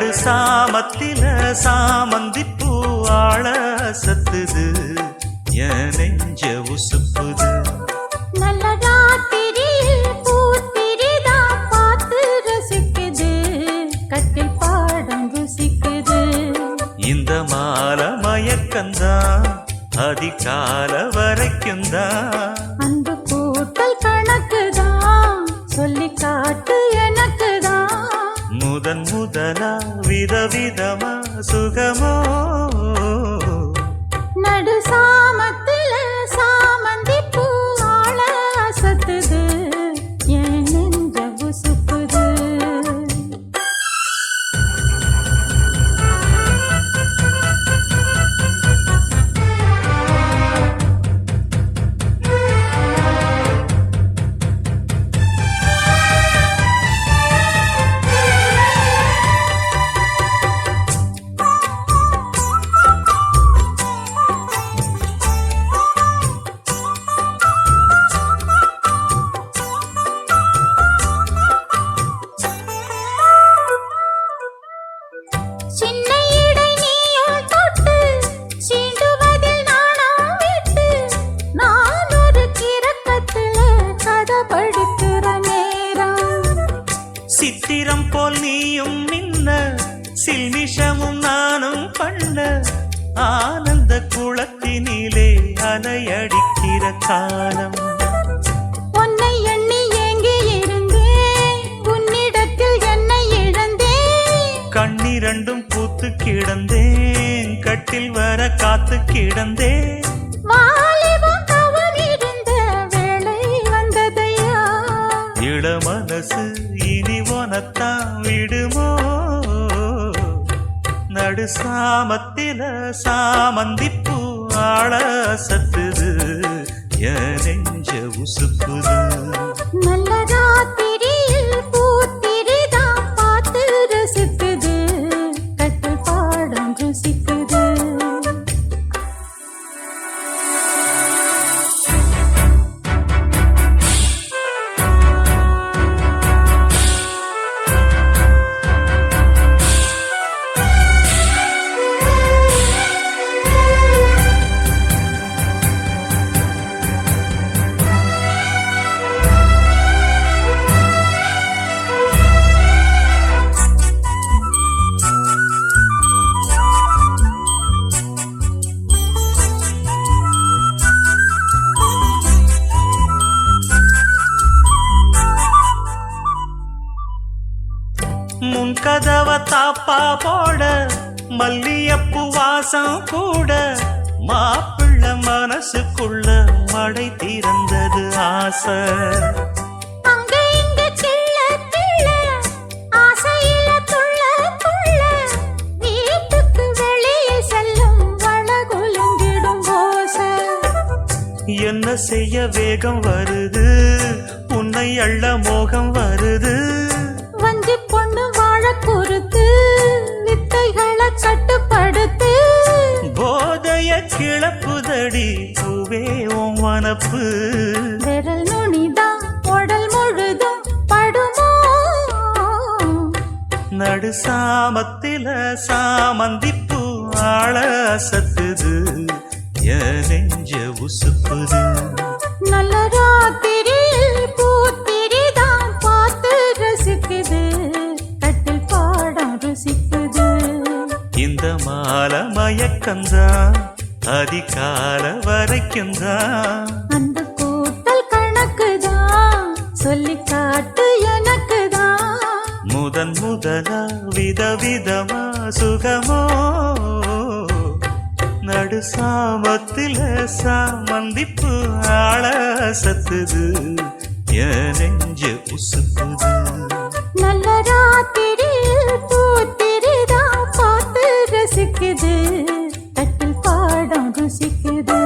நடு சாமத்தில சாமந்தி பூ ஆள சத்துது என் நெஞ்ச உசுப்புது. நல்ல ராத்திரியில் பூத்திரிதான் பார்த்து ரசிக்குது, கட்டில் பாடம் ருசிக்குது. இந்த மால மயக்கந்தான் அதிகால வரைக்கும் தான். அன்பு கூட்டல் கணக்குதான் சொல்லி காட்டு எனக்குதான். முதன் முதலா விதவிதமா சுகமோ நடு சாமத்தில சாமந்தி பூ ஆள அசத்துது என் நெஞ்ச உசுப்புது. சின்ன இடை நீயும் தொட்டு சீண்டுவதில் நாணம் விட்டு, நான் ஒரு கிறக்கத்துல கதை படிக்கிற நேரம். சித்திரம் போல் நீயும் மின்ன சில்மிஷமும் நானும் பண்ண, ஆனந்த குளத்தினிலே அலையடிக்கிற காலம். உன்னை எண்ணி ஏங்கி இருந்தேன், உன்னிடத்தில் என்னை இழந்தேன். கண்ணிரண்டும் பூத்து கிடந்தேன், கட்டில் வர காத்து கிடந்தேன். வாலிபம் கவனிருந்த வேளை வந்ததையா, இள மனசு இனி உனத்தான் விடுமோ. நடு சாமத்தில சாமந்தி பூ ஆள சத்துது என் நெஞ்ச உசுப்புது. நல்ல ராத்திரியில் பூத்திரிதான் பார்த்து ரசிக்குது, கட்டில் பாடம் ருசிக்குது. முன் கதவ தாப்பா போட மல்லியப்பு வாசம் கூட, மாப்பிள்ள மனசுக்குள்ள மடை திறந்தது ஆசை. அங்க இங்க கிள்ள கிள்ள ஆசையில துள்ள துள்ள, வீட்டுக்கு வெளியே செல்லும் வளகுலுங்கிடும் ஓசை. என்ன செய்ய வேகம் வருது, உன்னை அள்ள மோகம் வருது. வஞ்சி பொண்ணு வாழ பொறுத்து வித்தைகளை கட்டுப்படுத்து. போதைய கிளப்புதடி பூவே உன் வனப்பு. விரல் நுனிதான் உடல் முழுதும் படுமோ. நடு சாமத்தில சாமந்தி பூ ஆள சத்துது என் நெஞ்ச உசுப்புது. நல்ல ராத்திரியில் பூத்திரிதான் பார்த்து ரசிக்குது, கட்டில் பாடம் ருசிக்குது. இந்த மால மயக்கந்தான் அதிகால வரைக்கும் தான். அந்த கூட்டல் கணக்குதான் சொல்லி காட்டு எனக்குதான். முதன் முதலா விதவிதமா சுகமோ நடு சாமத்தில சாமந்தி பூ ஆள சத்துது என் நெஞ்ச உசுப்புது. நல்ல ராத்திரியில் பூத்திரிதான் பார்த்து ரசிக்குது, கட்டில் பாடம் ருசிக்குது.